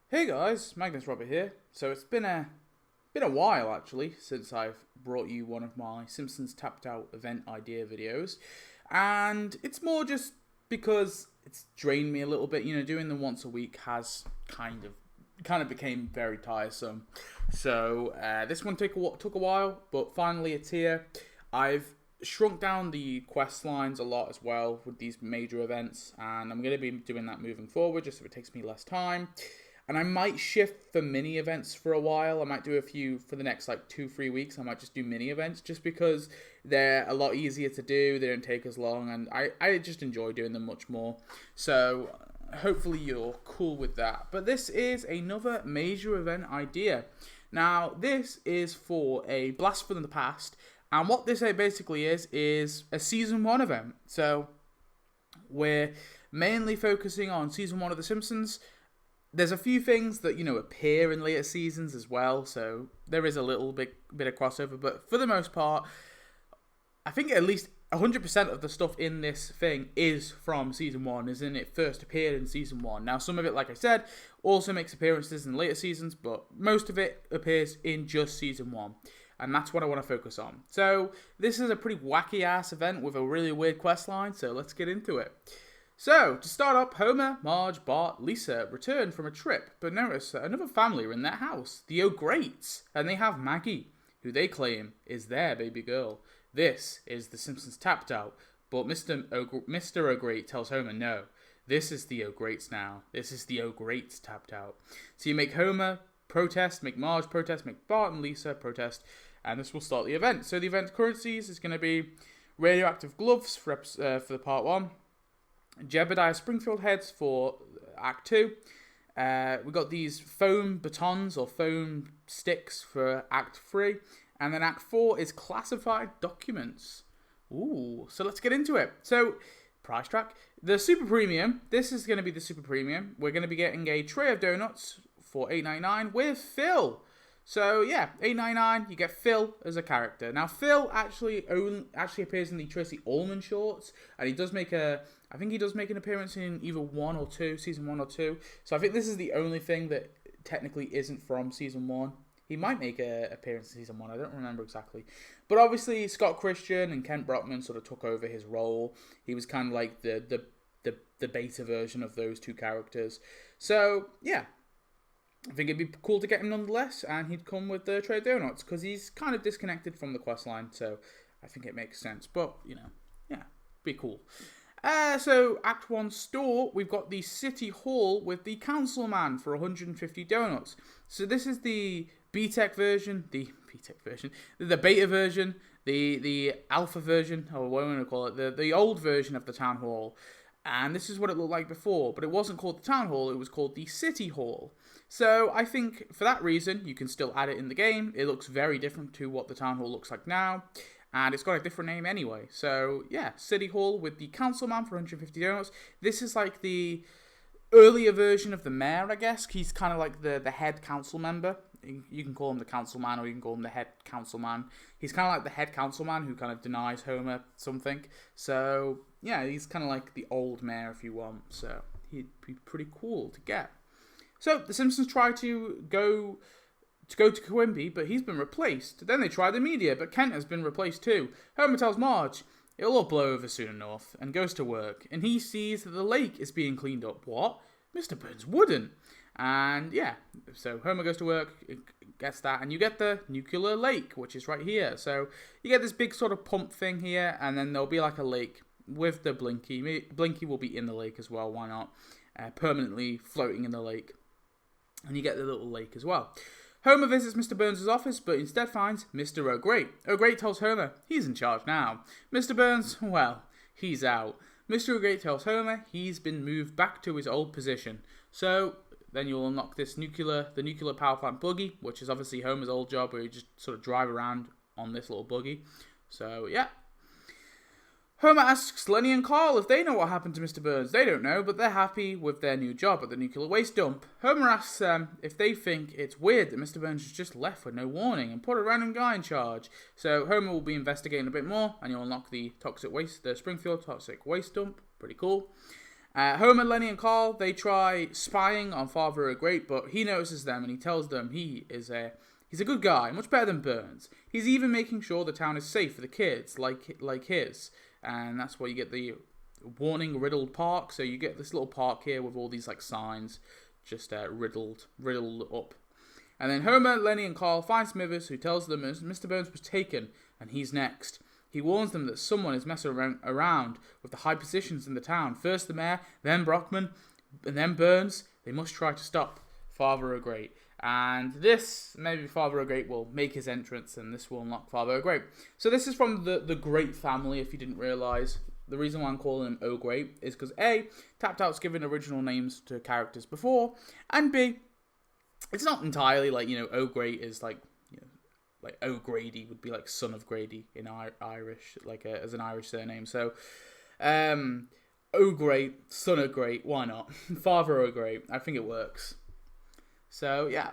Hey guys, Magnus Robert here. So it's been a while actually since I've brought you one of my Simpsons tapped out event idea videos, and it's more just because it's drained me a little bit. Doing them once a week has kind of became very tiresome. So this one took a while, but finally it's here. I've shrunk down the quest lines a lot as well with these major events, and I'm going to be doing that moving forward just so it takes me less time. And I might shift for mini events for a while. I might do a few for the next like 2-3 weeks. I might just do mini events just because they're a lot easier to do. They don't take as long, and I just enjoy doing them much more. So hopefully you're cool with that. But this is another major event idea. Now this is for a blast from the past, and what this basically is a season 1 event. So we're mainly focusing on season 1 of The Simpsons. There's a few things that, appear in later seasons as well, so there is a little bit of crossover, but for the most part, I think at least 100% of the stuff in this thing is from season 1, as in it first appeared in season 1. Now, some of it, like I said, also makes appearances in later seasons, but most of it appears in just season 1, and that's what I want to focus on. So, this is a pretty wacky-ass event with a really weird quest line, so let's get into it. So, to start up, Homer, Marge, Bart, Lisa return from a trip, but notice that another family are in their house, the O'Greats, and they have Maggie, who they claim is their baby girl. This is The Simpsons tapped out, but Mr. O'Great tells Homer no. This is the O'Greats now. This is the O'Greats tapped out. So you make Homer protest, make Marge protest, make Bart and Lisa protest, and this will start the event. So the event currencies is going to be radioactive gloves for the part 1. Jebediah Springfield heads for Act 2. We got these foam batons or foam sticks for Act 3. And then Act 4 is classified documents. Ooh, so let's get into it. So, price track. The Super Premium, this is going to be the Super Premium. We're going to be getting a tray of donuts for $8.99 with Phil. So yeah, $8.99, you get Phil as a character. Now Phil actually appears in the Tracy Ullman shorts, and he does make an appearance in either season 1 or 2. So I think this is the only thing that technically isn't from season 1. He might make an appearance in season 1, I don't remember exactly. But obviously Scott Christian and Kent Brockman sort of took over his role. He was kind of like the beta version of those two characters. So yeah, I think it'd be cool to get him nonetheless, and he'd come with the tray of donuts, because he's kind of disconnected from the questline, so I think it makes sense. But, yeah, be cool. So, Act 1 store, we've got the City Hall with the Councilman for 150 donuts. So this is the the beta version, the alpha version, or what am I going to call it, the old version of the Town Hall. And this is what it looked like before, but it wasn't called the Town Hall, it was called the City Hall. So I think for that reason, you can still add it in the game. It looks very different to what the Town Hall looks like now, and it's got a different name anyway. So yeah, City Hall with the Councilman for 150 donuts. This is like the earlier version of the mayor, I guess. He's kind of like the head council member. You can call him the councilman, or you can call him the head councilman. He's kind of like the head councilman who kind of denies Homer something. So yeah, he's kind of like the old mayor if you want. So he'd be pretty cool to get. So the Simpsons try to go to Quimby, but he's been replaced. Then they try the media, but Kent has been replaced too. Homer tells Marge it'll all blow over soon enough, and goes to work. And he sees that the lake is being cleaned up. What? Mr. Burns wouldn't. And yeah, so Homer goes to work, gets that, and you get the nuclear lake, which is right here. So you get this big sort of pump thing here, and then there'll be like a lake with the Blinky. Blinky will be in the lake as well, why not? Permanently floating in the lake. And you get the little lake as well. Homer visits Mr. Burns' office, but instead finds Mr. O'Great. O'Great tells Homer he's in charge now. Mr. Burns, well, he's out. Mr. O'Great tells Homer he's been moved back to his old position. So then you'll unlock the nuclear power plant buggy, which is obviously Homer's old job, where you just sort of drive around on this little buggy. So yeah. Homer asks Lenny and Carl if they know what happened to Mr. Burns. They don't know, but they're happy with their new job at the nuclear waste dump. Homer asks them if they think it's weird that Mr. Burns has just left with no warning and put a random guy in charge. So Homer will be investigating a bit more, and you'll unlock the Springfield toxic waste dump. Pretty cool. Homer, Lenny, and Carl, they try spying on Father O'Great, but he notices them and he tells them he's a good guy, much better than Burns. He's even making sure the town is safe for the kids, like his. And that's why you get the warning riddled park. So you get this little park here with all these like signs just riddled up. And then Homer, Lenny, and Carl find Smithers, who tells them Mr. Burns was taken and he's next. He warns them that someone is messing around with the high positions in the town. First the mayor, then Brockman, and then Burns. They must try to stop Father O'Great. And this, maybe Father O'Great will make his entrance, and this will unlock Father O'Great. So this is from the Great family, if you didn't realise. The reason why I'm calling him O'Great is because A, Tapped Out's given original names to characters before, and B, it's not entirely like, O'Great is like, like O'Grady would be like son of Grady in Irish, like as an Irish surname. So, O'Great, son of Great, why not? Father O'Great, I think it works. So yeah,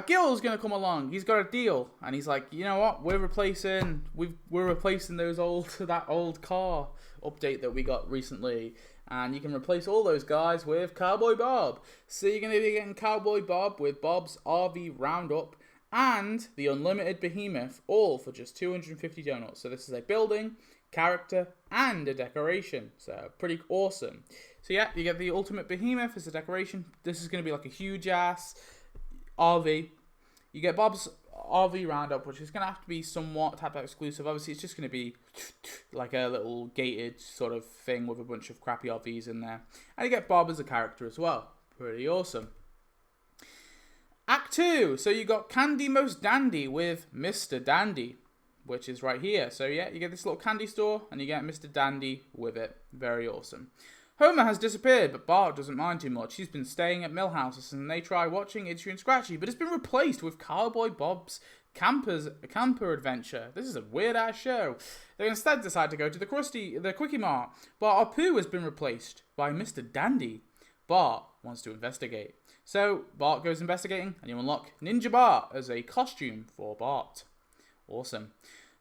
Gil's gonna come along. He's got a deal, and he's like, you know what? We're replacing that old car update that we got recently, and you can replace all those guys with Cowboy Bob. So you're gonna be getting Cowboy Bob with Bob's RV Roundup and the Unlimited Behemoth, all for just 250 donuts. So this is a building, character, and a decoration. So pretty awesome. So yeah, you get the Ultimate Behemoth as a decoration. This is going to be like a huge ass RV. You get Bob's RV Roundup, which is going to have to be somewhat Tapped Out exclusive. Obviously, it's just going to be like a little gated sort of thing with a bunch of crappy RVs in there. And you get Bob as a character as well. Pretty awesome. Act 2. So you got Candy Most Dandy with Mr. Dandy, which is right here. So yeah, you get this little candy store, and you get Mr. Dandy with it. Very awesome. Homer has disappeared, but Bart doesn't mind too much. He's been staying at Millhouses, and they try watching Itchy and Scratchy, but it's been replaced with Cowboy Bob's Camper Adventure. This is a weird-ass show. They instead decide to go to the Quickie Mart, but Apu has been replaced by Mr. Dandy. Bart wants to investigate. So Bart goes investigating, and you unlock Ninja Bart as a costume for Bart. Awesome.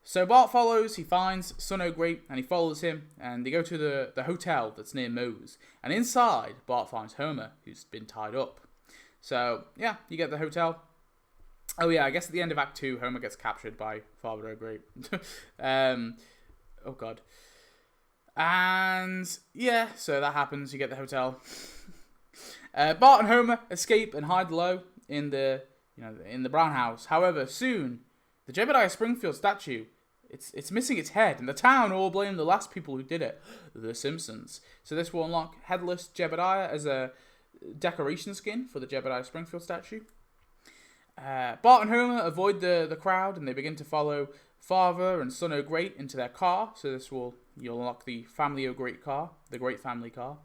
So Bart follows, he finds Son O'Great, and he follows him, and they go to the hotel that's near Moe's. And inside, Bart finds Homer, who's been tied up. So, yeah, you get the hotel. Oh yeah, I guess at the end of Act 2, Homer gets captured by Father O'Great. Oh god. And, yeah, so that happens, you get the hotel. Bart and Homer escape and hide low in the brown house. However, soon, the Jebediah Springfield statue, it's missing its head, and the town all blame the last people who did it, the Simpsons. So this will unlock Headless Jebediah as a decoration skin for the Jebediah Springfield statue. Bart and Homer avoid the crowd, and they begin to follow Father and Son O'Great into their car. So you'll unlock the Family O'Great car, the Great Family car.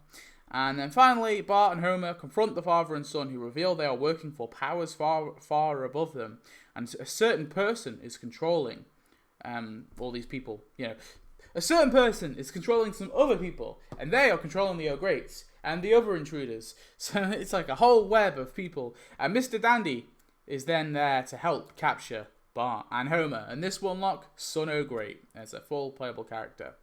And then finally, Bart and Homer confront the father and son, who reveal they are working for powers far above them, and a certain person is controlling all these people. A certain person is controlling some other people, and they are controlling the O'Greats and the other intruders. So it's like a whole web of people. And Mr. Dandy is then there to help capture Bart and Homer, and this will unlock Son O'Great as a full playable character.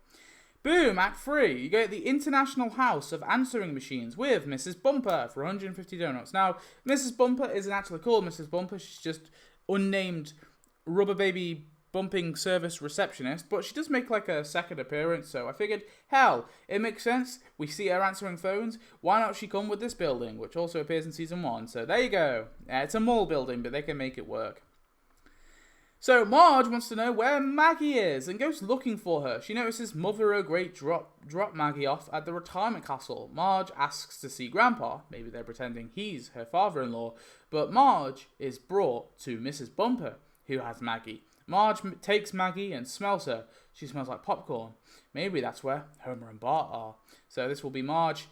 Boom, Act 3. You get the International House of Answering Machines with Mrs. Bumper for 150 donuts. Now, Mrs. Bumper isn't actually called Mrs. Bumper. She's just unnamed rubber baby bumping service receptionist, but she does make like a second appearance, so I figured, hell, it makes sense. We see her answering phones. Why not she come with this building, which also appears in Season 1. So there you go. It's a mall building, but they can make it work. So Marge wants to know where Maggie is and goes looking for her. She notices Mother O'Great drop Maggie off at the retirement castle. Marge asks to see Grandpa. Maybe they're pretending he's her father-in-law. But Marge is brought to Mrs. Bumper, who has Maggie. Marge takes Maggie and smells her. She smells like popcorn. Maybe that's where Homer and Bart are. So this will be Marge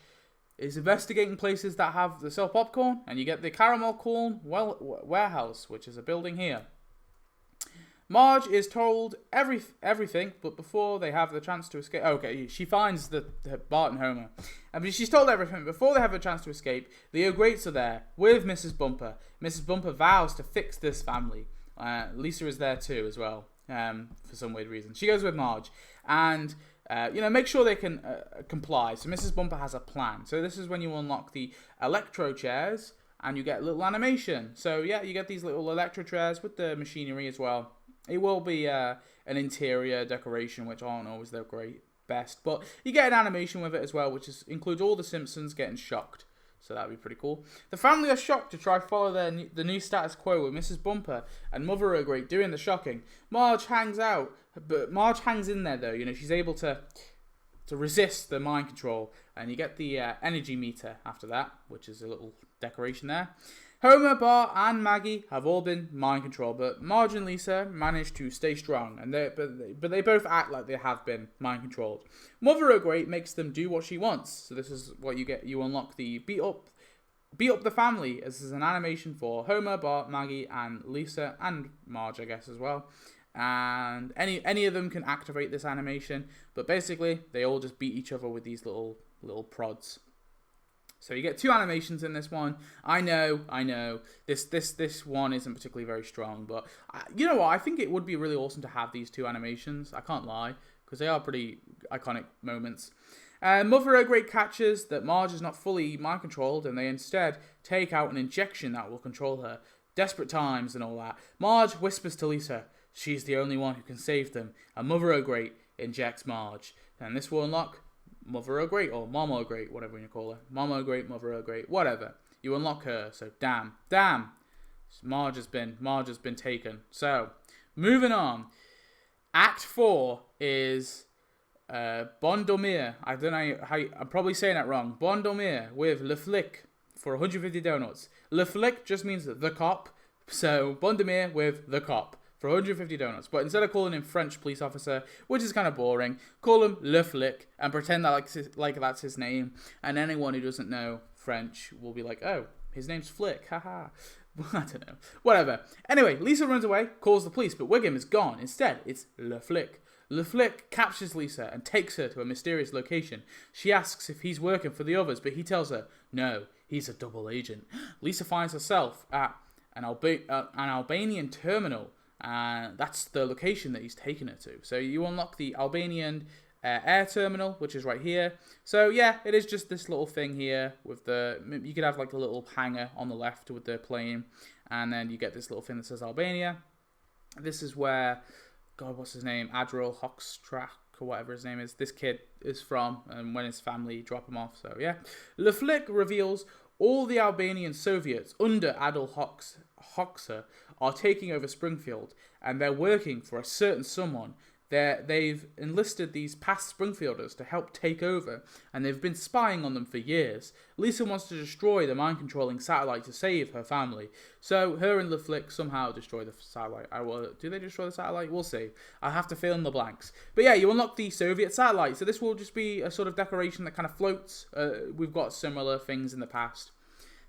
is investigating places that sell popcorn. And you get the Caramel Corn Warehouse, which is a building here. Marge is told everything, but before they have the chance to escape... Okay, she finds the Bart and Homer. And she's told everything. Before they have a chance to escape, the O'Greats are there with Mrs. Bumper. Mrs. Bumper vows to fix this family. Lisa is there too as well, for some weird reason. She goes with Marge. And make sure they can comply. So Mrs. Bumper has a plan. So this is when you unlock the electro chairs, and you get a little animation. So yeah, you get these little electro chairs with the machinery as well. It will be an interior decoration, which aren't always the best, but you get an animation with it as well, which includes all the Simpsons getting shocked. So that'd be pretty cool. The family are shocked to try follow the new status quo with Mrs. Bumper and Mother O'Great doing the shocking. Marge hangs out, but Marge hangs in there though. She's able to resist the mind control, and you get the energy meter after that, which is a little decoration there. Homer, Bart, and Maggie have all been mind controlled, but Marge and Lisa manage to stay strong, and they both act like they have been mind controlled. Mother O'Great makes them do what she wants, so this is what you get. You unlock the beat up the family, as is an animation for Homer, Bart, Maggie, and Lisa, and Marge, I guess, as well. And any of them can activate this animation, but basically they all just beat each other with these little prods. So you get 2 animations in this one. I know. This one isn't particularly very strong, but you know what? I think it would be really awesome to have these 2 animations. I can't lie, because they are pretty iconic moments. Mother O'Great catches that Marge is not fully mind controlled, and they instead take out an injection that will control her. Desperate times and all that. Marge whispers to Lisa she's the only one who can save them, and Mother O'Great injects Marge. And this will unlock Mother O'Great, or Mama O'Great, whatever you call her. Mama O'Great, Mother O'Great, whatever. You unlock her, so damn. Marge has been taken. So, moving on. Act 4 is Bondomir. I don't know how I'm probably saying that wrong. Bondomir with Le Flic for 150 donuts. Le Flic just means the cop. So, Bondomir with the cop for 150 donuts. But instead of calling him French police officer, which is kind of boring, call him Le Flic and pretend that like that's his name. And anyone who doesn't know French will be like, oh, his name's Flick, haha. I don't know. Whatever. Anyway, Lisa runs away, calls the police, but Wiggum is gone. Instead, it's Le Flic. Le Flic captures Lisa and takes her to a mysterious location. She asks if he's working for the others, but he tells her, no, he's a double agent. Lisa finds herself at an Albanian terminal. That's the location that he's taken her to. So you unlock the Albanian air terminal, which is right here. So yeah, it is just this little thing here with you could have like a little hangar on the left with the plane, and then you get this little thing that says Albania. This is where, God, what's his name? Admiral Hoxtrack or whatever his name is. This kid is from, and when his family drop him off. So yeah, Le Flic reveals all the Albanian Soviets under Adolf Hoxha are taking over Springfield, and they're working for a certain someone. They've enlisted these past Springfielders to help take over, and they've been spying on them for years. Lisa wants to destroy the mind-controlling satellite to save her family. So her and Le Flic somehow destroy the satellite. Do they destroy the satellite? We'll see. I'll have to fill in the blanks. But yeah, you unlock the Soviet satellite. So this will just be a sort of decoration that kind of floats. We've got similar things in the past.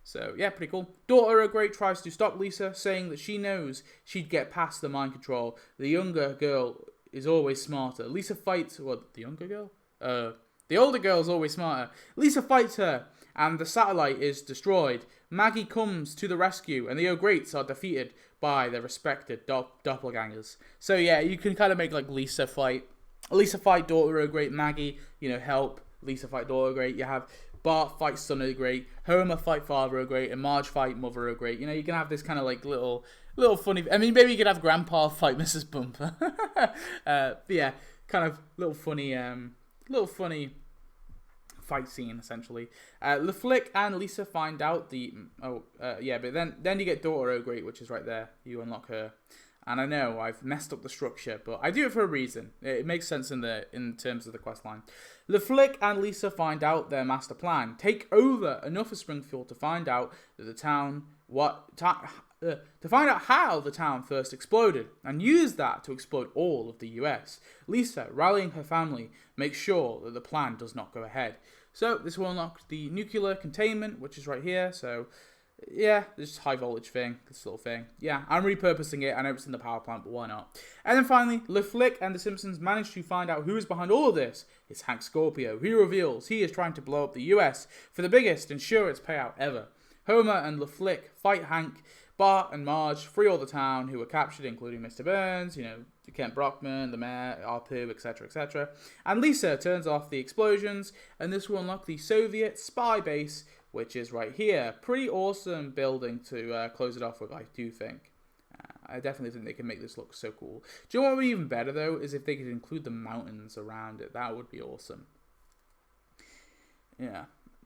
So yeah, pretty cool. Daughter O'Great tries to stop Lisa, saying that she knows she'd get past the mind control. The younger girl is always smarter. Lisa fights... What, the younger girl? The older girl is always smarter. Lisa fights her, and the satellite is destroyed. Maggie comes to the rescue, and the O'Greats are defeated by their respected doppelgangers. So yeah, you can kind of make like Lisa fight daughter O'Great, Maggie, help Lisa fight daughter O'Great. You have Bart fight son O'Great, Homer fight father O'Great, and Marge fight mother O'Great. You can have this kind of like little funny... I mean, maybe you could have Grandpa fight Mrs. Bumper. But yeah, kind of little funny fight scene, essentially. Le Flic and Lisa find out but then you get daughter O'Great, which is right there. You unlock her. And I know I've messed up the structure, but I do it for a reason. It makes sense in terms of the quest line. Le Flic and Lisa find out their master plan. Take over enough of Springfield to find out that to find out how the town first exploded, and use that to explode all of the US. Lisa, rallying her family, makes sure that the plan does not go ahead. So this will unlock the nuclear containment, which is right here. So yeah, this high voltage thing, this little thing. Yeah, I'm repurposing it. I know it's in the power plant, but why not? And then finally, Le Flic and the Simpsons manage to find out who is behind all of this. It's Hank Scorpio. He reveals he is trying to blow up the US for the biggest insurance payout ever. Homer and Le Flic fight Hank, Bart and Marge free all the town who were captured, including Mr. Burns, Kent Brockman, the mayor, Apu, etc., etc. And Lisa turns off the explosions, and this will unlock the Soviet spy base, which is right here. Pretty awesome building to close it off with, I do think. I definitely think they can make this look so cool. Do you know what would be even better, though, is if they could include the mountains around it. That would be awesome.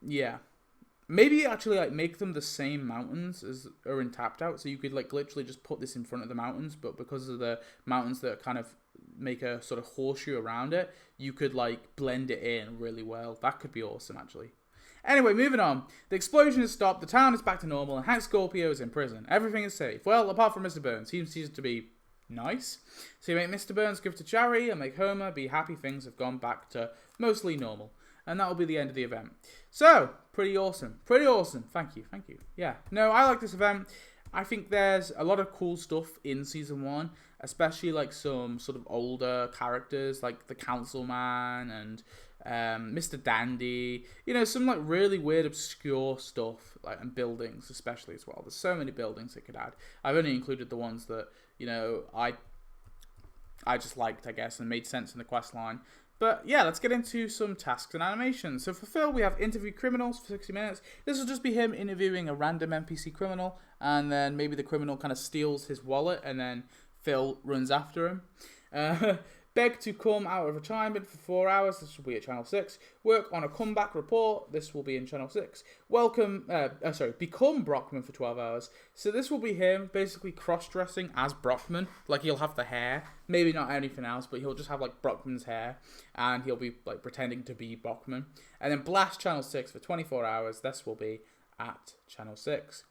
Yeah. Maybe actually make them the same mountains as are in Tapped Out, so you could literally just put this in front of the mountains, but because of the mountains that kind of make a sort of horseshoe around it, you could blend it in really well. That could be awesome, actually. Anyway, moving on. The explosion has stopped, the town is back to normal, and Hank Scorpio is in prison. Everything is safe. Well, apart from Mr. Burns. He seems to be nice. So you make Mr. Burns give to charity and make Homer be happy things have gone back to mostly normal. And that will be the end of the event. So, pretty awesome. Pretty awesome. Thank you. Yeah. No, I like this event. I think there's a lot of cool stuff in Season 1, especially some sort of older characters, like the Councilman and Mr. Dandy. Some really weird, obscure stuff, and buildings especially as well. There's so many buildings it could add. I've only included the ones that, I just liked, I guess, and made sense in the quest line. But yeah, let's get into some tasks and animations. So for Phil, we have interview criminals for 60 minutes. This will just be him interviewing a random NPC criminal, and then maybe the criminal kind of steals his wallet, and then Phil runs after him. Beg to come out of retirement for 4 hours. This will be at Channel 6. Work on a comeback report. This will be in Channel 6. Become Brockman for 12 hours. So this will be him basically cross-dressing as Brockman. He'll have the hair. Maybe not anything else, but he'll just have Brockman's hair. And he'll be pretending to be Brockman. And then blast Channel 6 for 24 hours. This will be at Channel 6.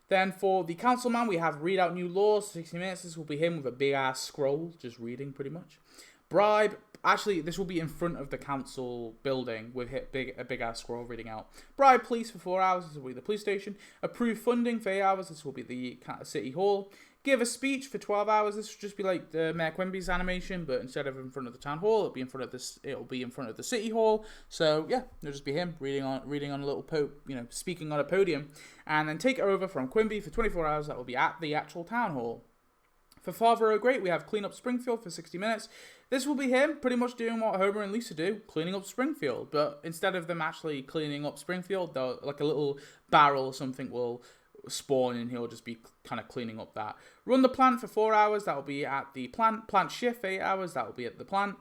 Then for the Councilman, we have read out new laws, 60 minutes. This will be him with a big-ass scroll, just reading pretty much. Bribe, actually, this will be in front of the council building with a big-ass scroll reading out. Bribe police for 4 hours, this will be the police station. Approve funding for 8 hours, this will be the city hall. Give a speech for 12 hours, this will just be like the Mayor Quimby's animation, but instead of in front of the town hall, it'll be in front of the city hall. So yeah, it'll just be him reading on a little speaking on a podium. And then take over from Quimby for 24 hours, that will be at the actual town hall. For Father O'Great, we have Clean Up Springfield for 60 minutes. This will be him pretty much doing what Homer and Lisa do, cleaning up Springfield. But instead of them actually cleaning up Springfield, a little barrel or something will spawn and he'll just be kind of cleaning up that. Run the plant for 4 hours, that will be at the plant. Plant shift for 8 hours, that will be at the plant.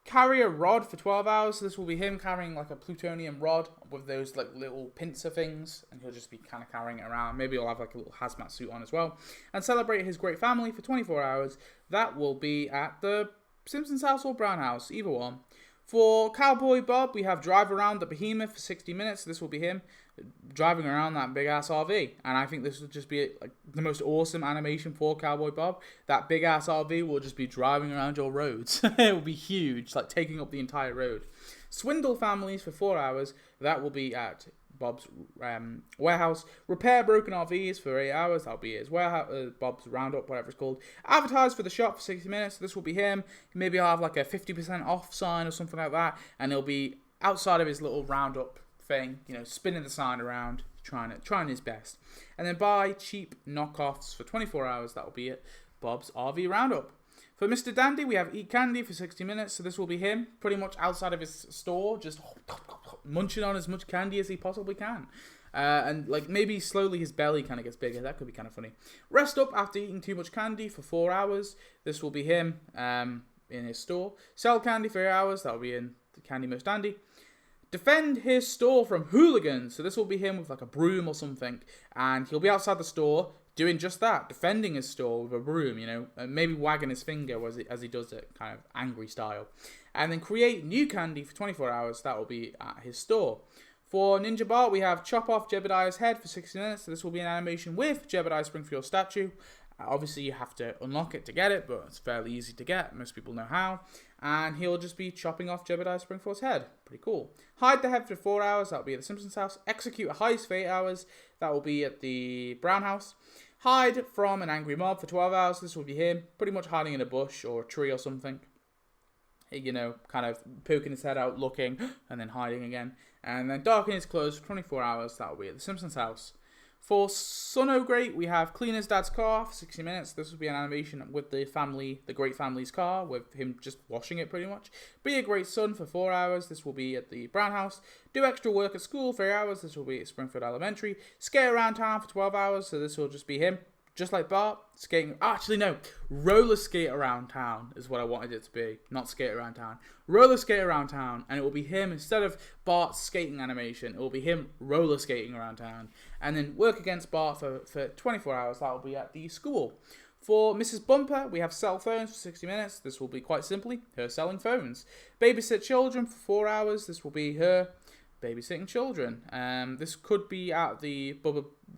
Carry a rod for 12 hours. This will be him carrying a plutonium rod with those little pincer things, and he'll just be kind of carrying it around. Maybe he'll have a little hazmat suit on as well. And celebrate his great family for 24 hours. That will be at the Simpsons house or Brown house, either one. For Cowboy Bob, we have drive around the behemoth for 60 minutes. This will be him driving around that big-ass RV. And I think this will just be the most awesome animation for Cowboy Bob. That big-ass RV will just be driving around your roads. It will be huge, taking up the entire road. Swindle families for 4 hours. That will be at Bob's warehouse. Repair broken RVs for 8 hours. That'll be his warehouse, Bob's roundup, whatever it's called. Advertise for the shop for 60 minutes. This will be him. Maybe I'll have a 50% off sign or something like that, and he'll be outside of his little roundup thing, spinning the sign around, trying his best. And then buy cheap knockoffs for 24 hours. That'll be it. Bob's RV roundup. For Mr. Dandy, we have Eat Candy for 60 minutes. So this will be him pretty much outside of his store, just munching on as much candy as he possibly can. And maybe slowly his belly kind of gets bigger. That could be kind of funny. Rest up after eating too much candy for 4 hours. This will be him in his store. Sell candy for 8 hours. That will be in the Candy Most Dandy. Defend his store from hooligans. So this will be him with a broom or something. And he'll be outside the store doing just that, defending his store with a broom, and maybe wagging his finger as he does it, kind of angry style. And then create new candy for 24 hours, that will be at his store. For Ninja Bart, we have chop off Jebediah's head for 60 minutes. So this will be an animation with Jebediah Springfield statue. Obviously, you have to unlock it to get it, but it's fairly easy to get. Most people know how. And he'll just be chopping off Jebediah Springfield's head. Pretty cool. Hide the head for 4 hours. That'll be at the Simpsons house. Execute a heist for 8 hours. That will be at the Brown house. Hide from an angry mob for 12 hours. This will be him pretty much hiding in a bush or a tree or something. Kind of poking his head out, looking, and then hiding again. And then darken his clothes for 24 hours. That will be at the Simpsons house. For Son O' Great, we have clean his dad's car for 60 minutes. This will be an animation with the Great Family's car, with him just washing it pretty much. Be a great son for 4 hours. This will be at the Brown House. Do extra work at school for 8 hours. This will be at Springfield Elementary. Skate around town for 12 hours. So this will just be him, just like Bart, skating. Actually, no. Roller skate around town is what I wanted it to be. Not skate around town. Roller skate around town. And it will be him, instead of Bart's skating animation, it will be him roller skating around town. And then work against Bart for 24 hours. That will be at the school. For Mrs. Bumper, we have sell phones for 60 minutes. This will be quite simply her selling phones. Babysit children for 4 hours. This will be her babysitting children. This could be at the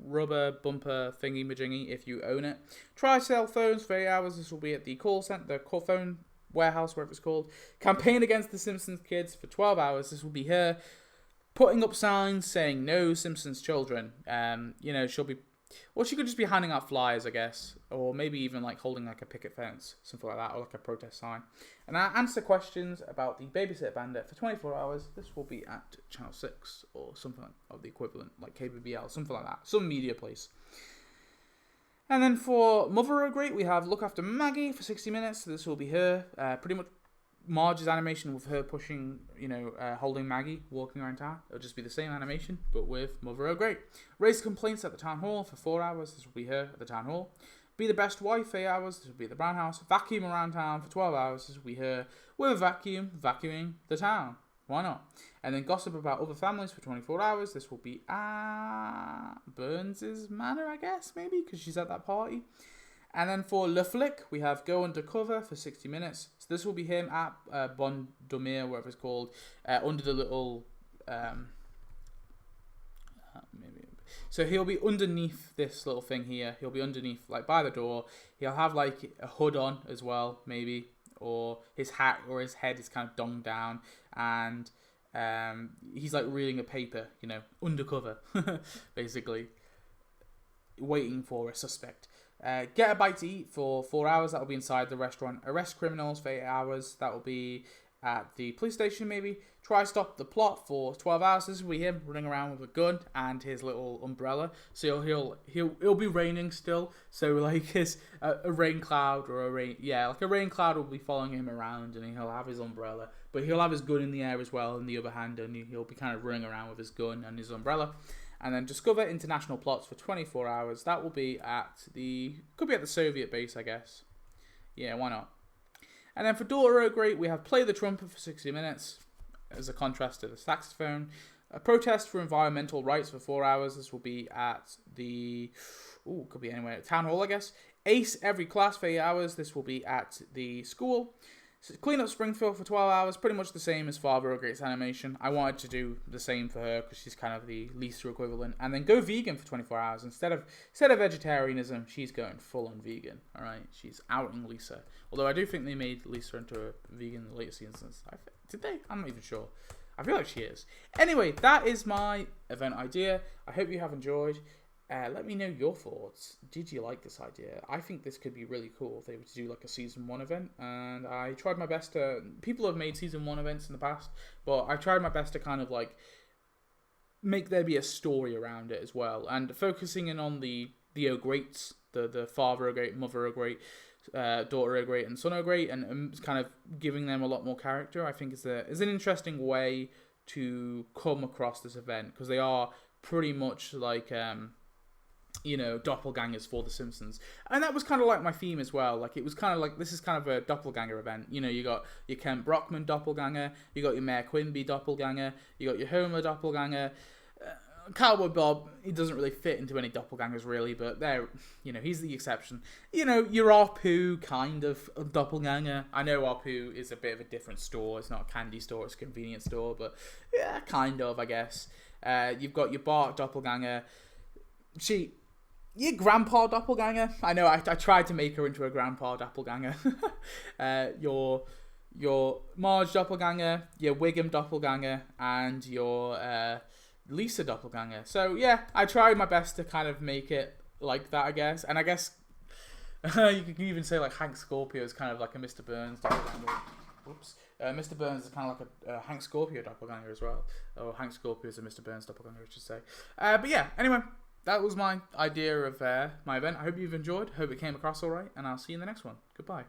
rubber bumper thingy majingy if you own it. Try sell phones for 8 hours. This will be at the call center, the call phone warehouse, whatever it's called. Campaign against the Simpsons kids for 12 hours. This will be her putting up signs saying no Simpsons children. She'll be, or she could just be handing out flyers, I guess, or maybe even like holding like a picket fence, something like that, or like a protest sign. And I answer questions about the Babysitter Bandit for 24 hours. This will be at Channel 6 or something of the equivalent, like KBBL, something like that, some media place. And then for Mother O' Great, we have Look After Maggie for 60 minutes. So this will be her, pretty much Marge's animation with her pushing, holding Maggie, walking around town. It'll just be the same animation, but with Mother O' Great. Raise complaints at the town hall for 4 hours. This will be her at the town hall. Be the best wife, 8 hours. This will be at the Brown House. Vacuum around town for 12 hours. This will be her with a vacuum, vacuuming the town. Why not? And then gossip about other families for 24 hours. This will be at Burns's Manor, I guess, maybe, because she's at that party. And then for Le Flick, we have Go Undercover for 60 minutes. So this will be him at Bon Domir, whatever it's called, under the little... So he'll be underneath this little thing here. He'll be underneath, like, by the door. He'll have, like, a hood on as well, maybe. Or his hat or his head is kind of donged down. And he's, like, reading a paper, undercover, basically. Waiting for a suspect. Get a bite to eat for 4 hours. That will be inside the restaurant. Arrest criminals for 8 hours. That will be at the police station, maybe. Try stop the plot for 12 hours. This will be him running around with a gun and his little umbrella. So he'll be raining still. So like his a rain cloud or a rain cloud will be following him around, and he'll have his umbrella, but he'll have his gun in the air as well in the other hand, and he'll be kind of running around with his gun and his umbrella. And then discover international plots for 24 hours. That will be could be at the Soviet base, I guess. Yeah, why not? And then for Daughter O' Great, we have Play the Trumpet for 60 minutes, as a contrast to the saxophone. A protest for environmental rights for 4 hours. This will be at could be anywhere, Town Hall, I guess. Ace every class for 8 hours. This will be at the school. So clean up Springfield for 12 hours, pretty much the same as Father O' Great's animation. I wanted to do the same for her because she's kind of the Lisa equivalent. And then go vegan for 24 hours. Instead of vegetarianism, she's going full on vegan. All right, she's outing Lisa. Although I do think they made Lisa into a vegan in the later seasons. Did they? I'm not even sure. I feel like she is. Anyway, that is my event idea. I hope you have enjoyed. Let me know your thoughts. Did you like this idea? I think this could be really cool if they were to do like a season 1 event. And I tried my best to... People have made season 1 events in the past, but I tried my best to kind of like make there be a story around it as well. And focusing in on the O-Greats, the Father O' Great, Mother O' Great, Daughter O' Great, and Son O' Great, and kind of giving them a lot more character, I think is an interesting way to come across this event, because they are pretty much like... doppelgangers for the Simpsons. And that was kind of like my theme as well. Like, it was kind of like, this is kind of a doppelganger event. You got your Kent Brockman doppelganger, you got your Mayor Quimby doppelganger, you got your Homer doppelganger. Cowboy Bob, he doesn't really fit into any doppelgangers really, but he's the exception. Your Apu kind of a doppelganger. I know Apu is a bit of a different store. It's not a candy store, it's a convenience store, but yeah, kind of, I guess. You've got your Bart doppelganger. Your grandpa doppelganger. I know, I tried to make her into a grandpa doppelganger. Your Marge doppelganger, your Wiggum doppelganger, and your Lisa doppelganger. So yeah, I tried my best to kind of make it like that, I guess. And I guess you can even say like Hank Scorpio is kind of like a Mr. Burns doppelganger. Whoops. Mr. Burns is kind of like a Hank Scorpio doppelganger as well. Or Hank Scorpio is a Mr. Burns doppelganger, I should say. But yeah, anyway, that was my idea of my event. I hope you've enjoyed. Hope it came across all right, and I'll see you in the next one. Goodbye.